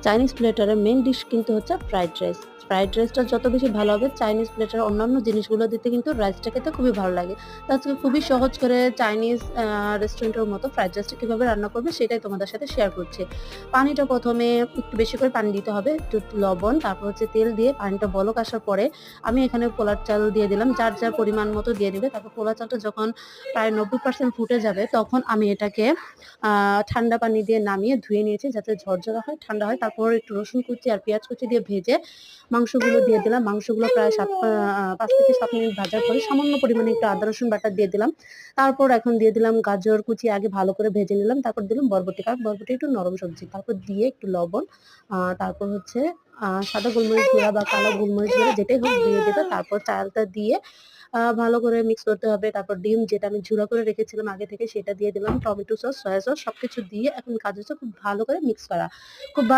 Chinese প্লেটারের main dish কিন্তু হচ্ছে fried rice. Fried রাইসটা যত বেশি ভালো হবে, চাইনিজ প্লেটারের অন্যান্য জিনিসগুলো দিতে কিন্তু রাইসটা খেতে খুবই ভালো লাগে। তো আজকে খুবই সহজ করে চাইনিজ রেস্টুরেন্টের মতো ফ্রাইড রাইসটা কিভাবে রান্না করবে সেটাই তোমাদের সাথে শেয়ার করছি। পানিটা ১ম এ একটু বেশি করে পানি দিতে হবে, একটু লবণ, তারপর হচ্ছে তেল দিয়ে পানিটা বলক আসার পরে আমি এখানে পোলার চাল দিয়ে দিলাম। যার, যার পরিমাণ মতো দিয়ে দিবে। তারপর পোলার চালটা যখন প্রায় ৯০% ফুটে যাবে তখন আমি এটাকে আ ঠান্ডা পানি দিয়ে নামিয়ে ধুয়ে নিয়েছি যাতে ঝরঝরা হয়, ঠান্ডা হয়। তারপর একটু রসুন কুচি আর পেঁয়াজ কুচি দিয়ে ভেজে মাংসগুলো দিয়ে দিলাম। মাংসগুলো প্রায় ৫ থেকে ৭ মিনিট ভাজার পরে সামান্য পরিমাণে একটু আদা রসুন বাটা দিয়ে দিলাম। তারপর এখন দিয়ে দিলাম গাজর কুচি, আগে ভালো করে ভেজে নিলাম। তারপর দিলাম বরবটি, কারণ বরবটি একটু নরম সবজি। তারপর দিয়ে একটু লবণ, তারপর হচ্ছে সাদা গোলমরিচ গুঁড়া বা কালো গোলমরিচ গুঁড়া যেটাই হোক দিয়ে দিবে। তারপর চালটা দিয়ে ভালো করে মিক্স করতে হবে। তারপর ডিম যেটা আমি ঝুরা করে রেখেছিলাম আগে থেকে সেটা দিয়ে দিলাম। টমেটো সস, সয়া সস সবকিছু দিয়ে এখন কাজ হচ্ছে খুব ভালো করে মিক্স করা। খুব ভালো